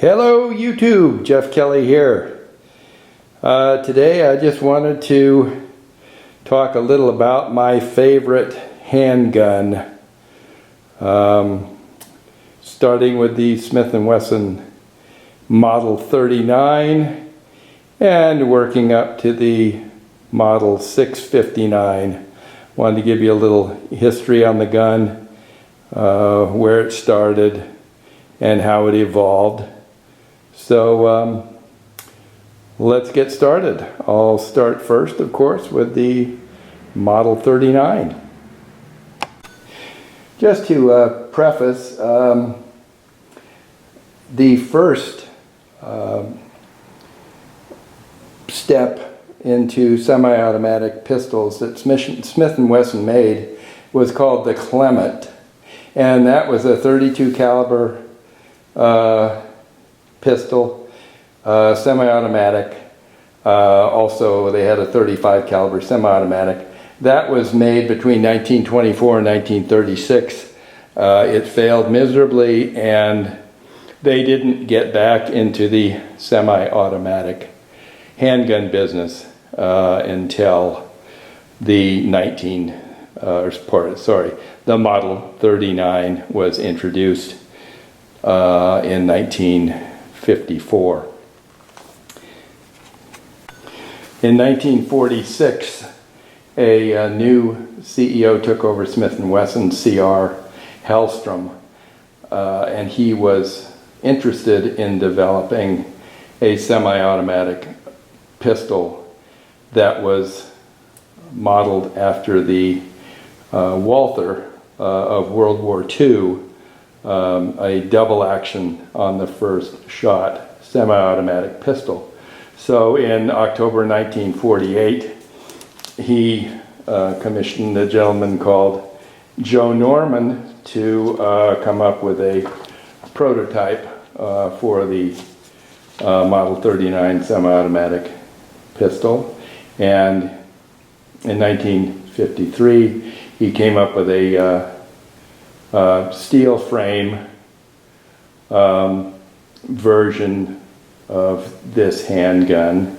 Hello YouTube, Jeff Kelly here. Today I just wanted to talk a little about my favorite handgun, starting with the Smith Wesson Model 39 and working up to the Model 659. Wanted to give you a little history on the gun, where it started and how it evolved. So let's get started. I'll start first, of course, with the Model 39. Just to preface, the first step into semi-automatic pistols that Smith & Wesson made was called the Clement, and that was a .32 caliber pistol, semi-automatic. Also, they had a .35 caliber semi-automatic. That was made between 1924 and 1936. It failed miserably, and they didn't get back into the semi-automatic handgun business until the the Model 39 was introduced in 1954. In 1946, a new CEO took over Smith & Wesson, C.R. Hellstrom, and he was interested in developing a semi-automatic pistol that was modeled after the Walther of World War II, a double action on the first shot semi-automatic pistol. So in October 1948, he commissioned a gentleman called Joe Norman to come up with a prototype for the Model 39 semi-automatic pistol. And in 1953, he came up with a steel frame version of this handgun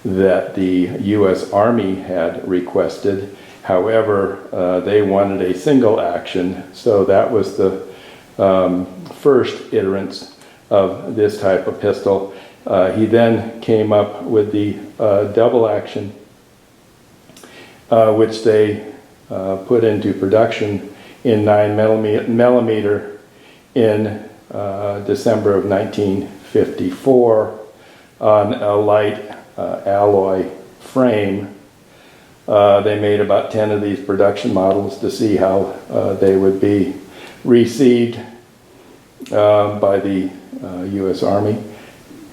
that the U.S. Army had requested. However, they wanted a single action, so that was the first iterance of this type of pistol. He then came up with the double action, which they put into production in 9mm in December of 1954 on a light alloy frame. They made about 10 of these production models to see how they would be received by the U.S. Army,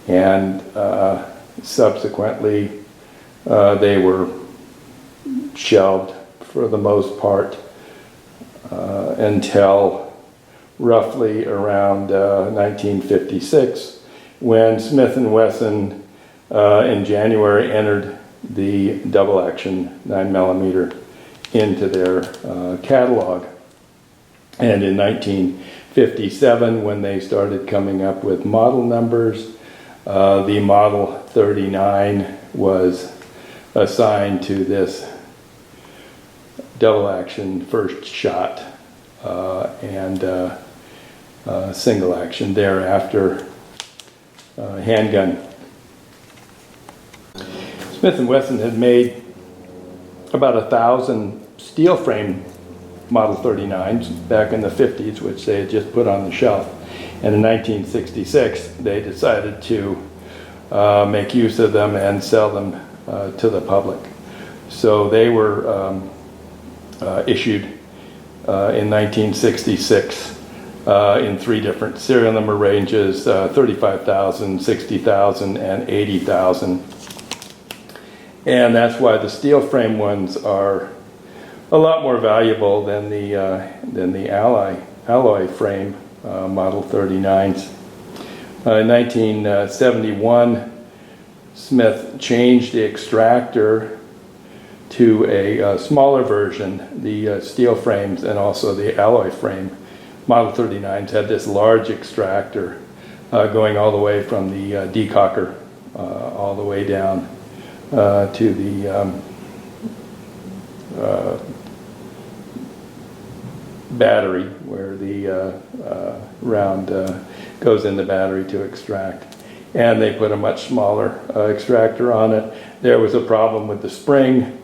and subsequently they were shelved for the most part until roughly around 1956, when Smith & Wesson in January entered the double action 9mm into their catalog. And in 1957, when they started coming up with model numbers, the Model 39 was assigned to this double action first shot and single action thereafter handgun. Smith & Wesson had made about 1,000 steel frame Model 39s back in the 50s, which they had just put on the shelf. And in 1966, they decided to make use of them and sell them to the public. So they were issued in 1966 in 3 different serial number ranges, 35,000, 60,000, and 80,000. And that's why the steel frame ones are a lot more valuable than the alloy frame Model 39s. In 1971, Smith changed the extractor to a smaller version. The steel frames and also the alloy frame Model 39s had this large extractor going all the way from the decocker all the way down to the battery, where the round goes in the battery to extract. And they put a much smaller extractor on it. There was a problem with the spring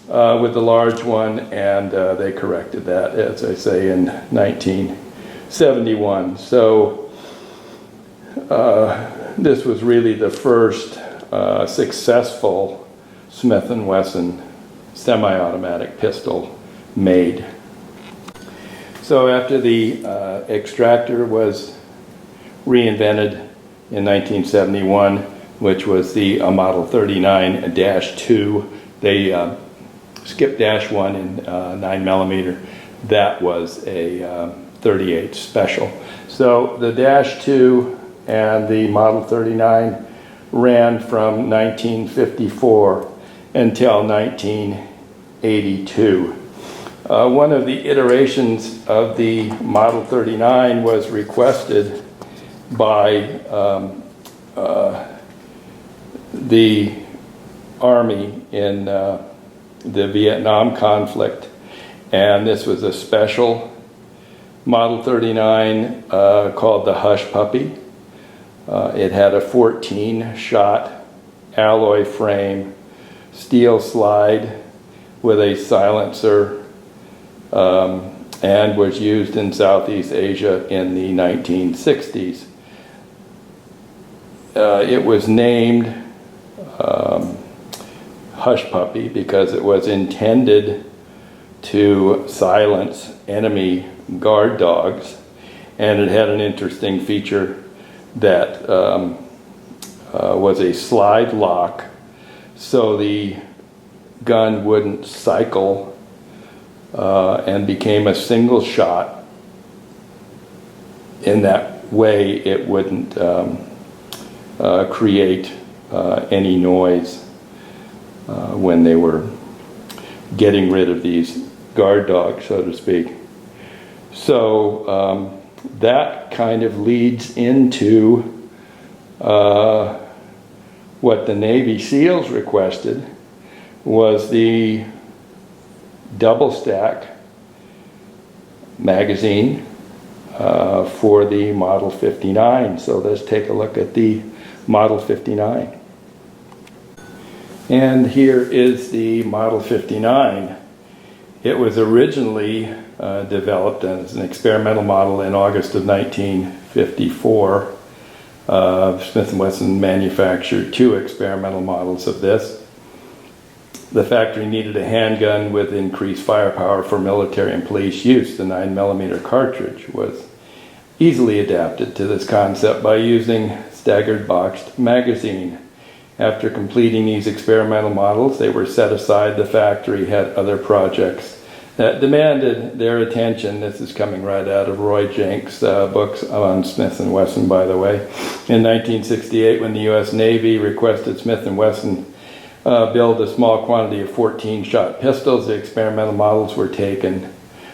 with the large one, and they corrected that, as I say, in 1971. So this was really the first successful Smith & Wesson semi-automatic pistol made. So after the extractor was reinvented in 1971, which was the Model 39-2, they skipped -1 in 9mm. That was a 38 special. So the -2 and the Model 39 ran from 1954 until 1982. One of the iterations of the Model 39 was requested by the Army in the Vietnam conflict, and this was a special Model 39 called the Hush Puppy. It had a 14-shot alloy frame, steel slide with a silencer, and was used in Southeast Asia in the 1960s. It was named Hush Puppy because it was intended to silence enemy guard dogs, and it had an interesting feature that was a slide lock, so the gun wouldn't cycle and became a single shot. In that way, it wouldn't create any noise when they were getting rid of these guard dogs, so to speak. So that kind of leads into what the Navy SEALs requested, was the double stack magazine for the Model 59. So let's take a look at the Model 59. And here is the Model 59. It was originally developed as an experimental model in August of 1954. Smith & Wesson manufactured 2 experimental models of this. The factory needed a handgun with increased firepower for military and police use. The 9mm cartridge was easily adapted to this concept by using staggered boxed magazine. After completing these experimental models, they were set aside. The factory had other projects that demanded their attention. This is coming right out of Roy Jenks' books on Smith & Wesson, by the way. In 1968, when the U.S. Navy requested Smith & Wesson build a small quantity of 14-shot pistols, the experimental models were taken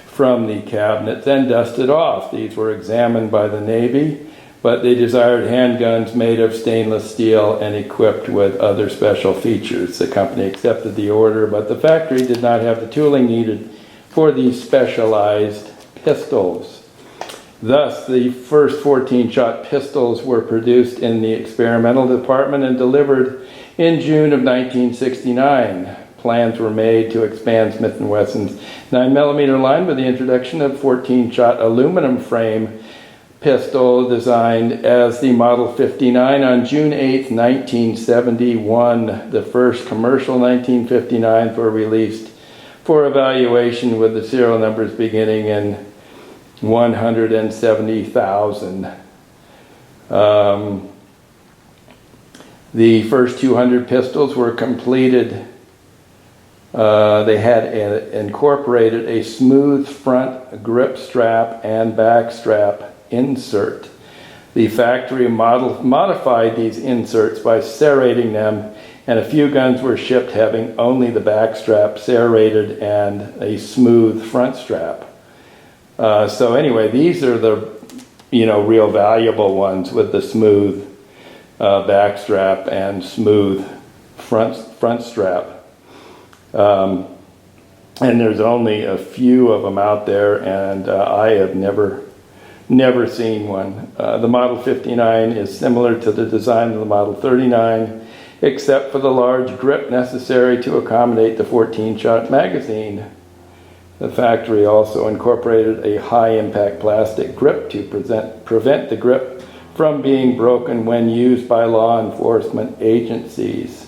from the cabinets and dusted off. These were examined by the Navy, but they desired handguns made of stainless steel and equipped with other special features. The company accepted the order, but the factory did not have the tooling needed for these specialized pistols. Thus, the first 14-shot pistols were produced in the experimental department and delivered in June of 1969. Plans were made to expand Smith & Wesson's 9mm line with the introduction of 14-shot aluminum frame pistol designed as the Model 59 on June 8, 1971. The first commercial 1959s were released for evaluation with the serial numbers beginning in 170,000. The first 200 pistols were completed. They had incorporated a smooth front grip strap and back strap insert. The factory modified these inserts by serrating them, and a few guns were shipped having only the back strap serrated and a smooth front strap. So anyway, these are the real valuable ones with the smooth back strap and smooth front strap. And there's only a few of them out there, and I have never seen one. The Model 59 is similar to the design of the Model 39, except for the large grip necessary to accommodate the 14-shot magazine. The factory also incorporated a high-impact plastic grip to prevent the grip from being broken when used by law enforcement agencies.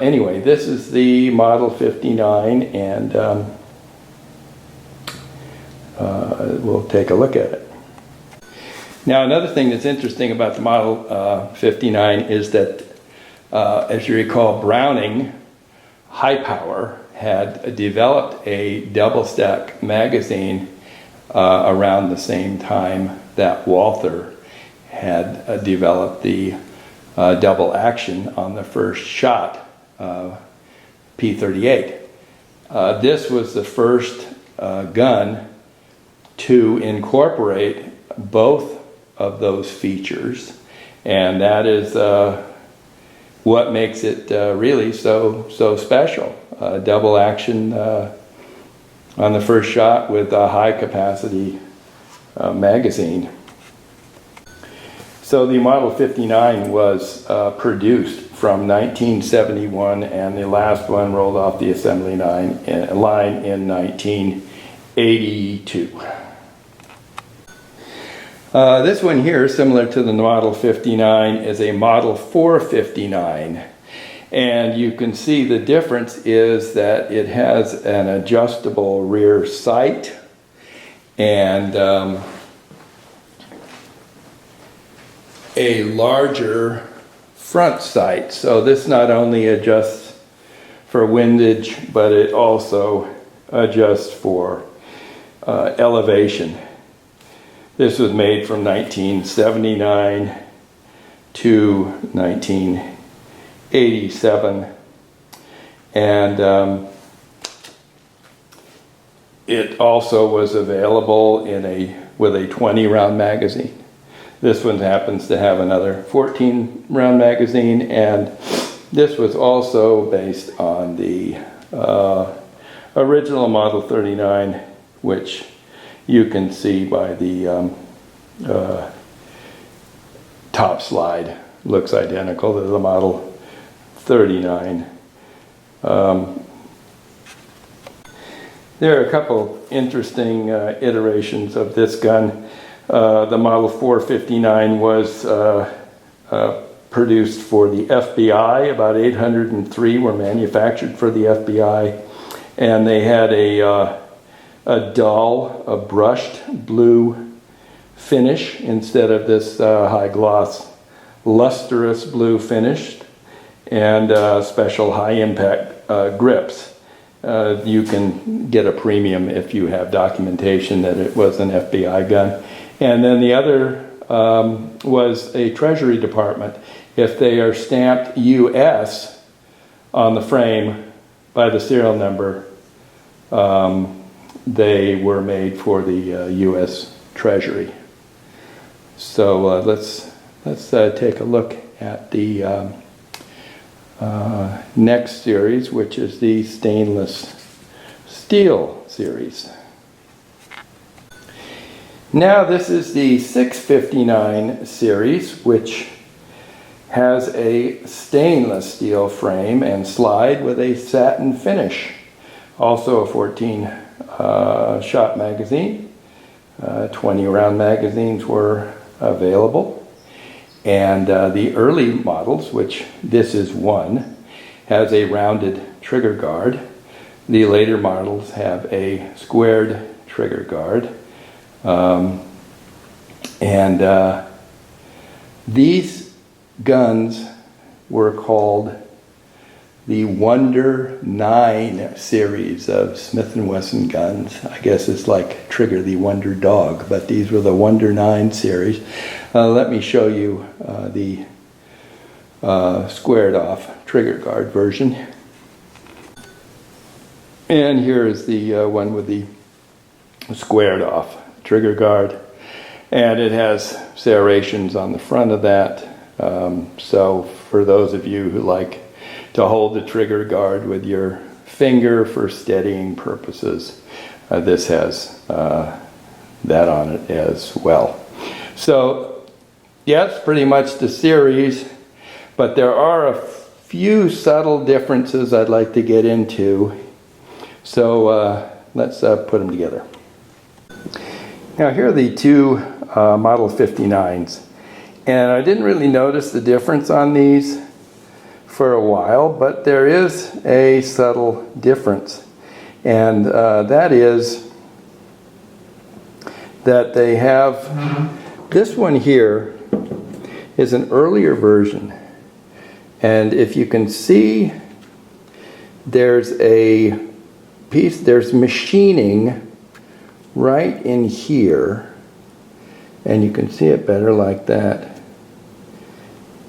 Anyway, this is the Model 59, and we'll take a look at it. Now, another thing that's interesting about the Model 59 is that, as you recall, Browning High Power had developed a double-stack magazine around the same time that Walther had developed the double action on the first shot P38. This was the first gun to incorporate both of those features, and that is what makes it really so special. Double action on the first shot with a high capacity magazine. So the Model 59 was produced from 1971, and the last one rolled off the assembly line in 1982. This one here, similar to the Model 59, is a Model 459. And you can see the difference is that it has an adjustable rear sight and a larger front sight. So this not only adjusts for windage, but it also adjusts for elevation. This was made from 1979 to 1987, and it also was available with a 20-round magazine. This one happens to have another 14-round magazine, and this was also based on the original Model 39, which you can see by the top slide. Looks identical to the Model 39. There are a couple interesting iterations of this gun. The Model 459 was produced for the FBI. About 803 were manufactured for the FBI, and they had a brushed blue finish instead of this high gloss lustrous blue finish, and special high impact grips. You can get a premium if you have documentation that it was an FBI gun. And then the other was a Treasury Department. If they are stamped US on the frame by the serial number, they were made for the US Treasury. So let's take a look at the next series, which is the stainless steel series. Now this is the 659 series, which has a stainless steel frame and slide with a satin finish. Also a 14-shot magazine. 20-round magazines were available. And the early models, which this is one, has a rounded trigger guard. The later models have a squared trigger guard. These guns were called the Wonder 9 series of Smith Wesson guns. I guess it's like Trigger the Wonder Dog, but these were the Wonder 9 series. Let me show you the squared off trigger guard version. And here is the one with the squared off trigger guard, and it has serrations on the front of that. So for those of you who like to hold the trigger guard with your finger for steadying purposes, this has that on it as well. So yeah, it's pretty much the series, but there are a few subtle differences I'd like to get into. So let's put them together. Now here are the two Model 59s, and I didn't really notice the difference on these for a while, but there is a subtle difference, and that is that they have, this one here is an earlier version, and if you can see, there's a piece, there's machining right in here, and you can see it better like that,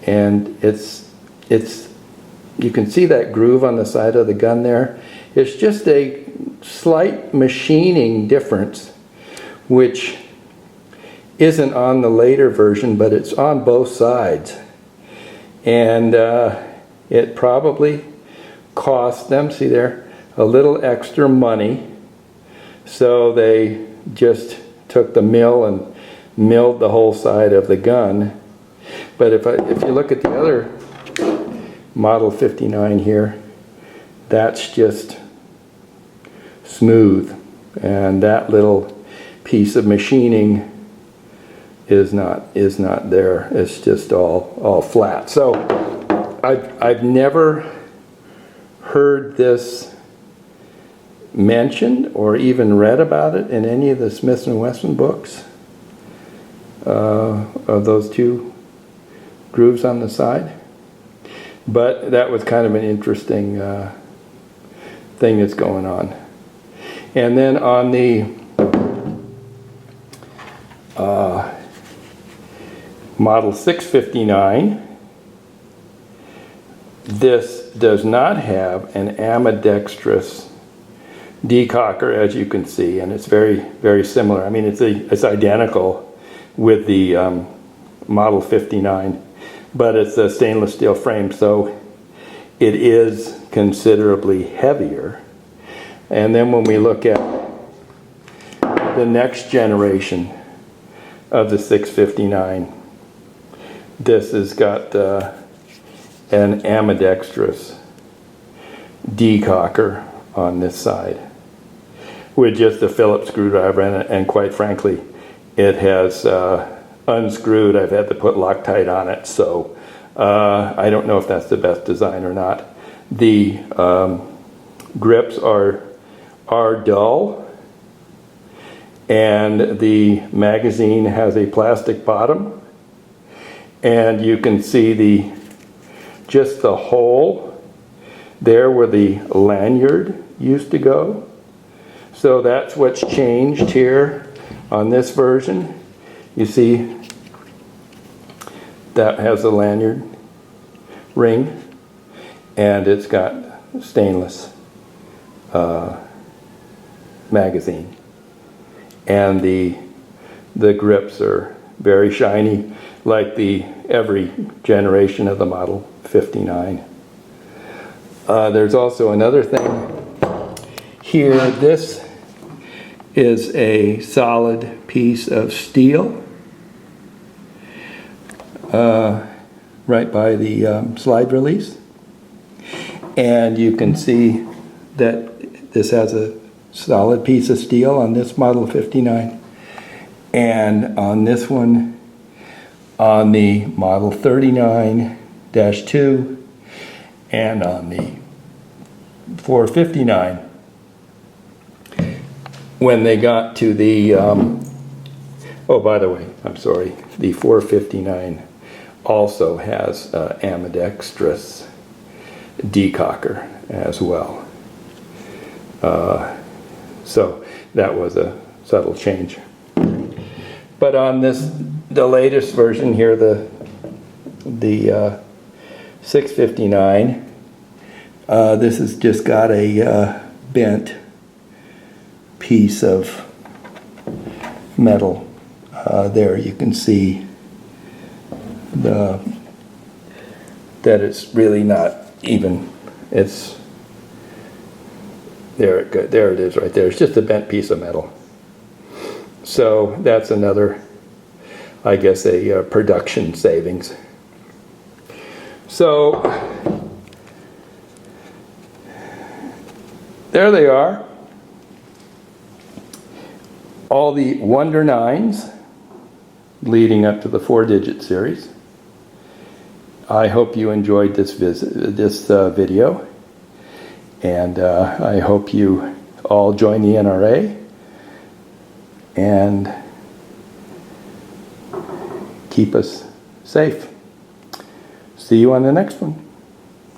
and it's you can see that groove on the side of the gun there. It's just a slight machining difference, which isn't on the later version, but it's on both sides, and it probably cost them, see there, a little extra money. So they just took the mill and milled the whole side of the gun. But if you look at the other Model 59 here, that's just smooth, and that little piece of machining is not there. It's just all flat. So I've never heard this mentioned or even read about it in any of the Smith & Wesson books of those two grooves on the side. But that was kind of an interesting thing that's going on. And then on the Model 659, this does not have an ambidextrous decocker, as you can see, and it's very, very similar. I mean, it's identical with the Model 59, but it's a stainless steel frame, so it is considerably heavier. And then when we look at the next generation of the 659, this has got an ambidextrous decocker on this side with just a Phillips screwdriver in it, and quite frankly, it has unscrewed. I've had to put Loctite on it, so I don't know if that's the best design or not. The grips are dull, and the magazine has a plastic bottom, and you can see just the hole there where the lanyard used to go. So that's what's changed here on this version. You see that has a lanyard ring, and it's got stainless magazine, and the grips are very shiny, like every generation of the Model 59. There's also another thing here. This is a solid piece of steel right by the slide release, and you can see that this has a solid piece of steel on this Model 59, and on this one, on the Model 39-2 and on the 459, when they got to the oh, by the way, I'm sorry, the 459 also has ambidextrous decocker as well. So that was a subtle change. But on the latest version here, the 659, this has just got a bent piece of metal. There you can see that it's really not even. It's there it is right there. It's just a bent piece of metal. So that's another, I guess, a production savings. So there they are. All the Wonder 9s leading up to the 4-digit series. I hope you enjoyed this video, and I hope you all join the NRA and keep us safe. See you on the next one.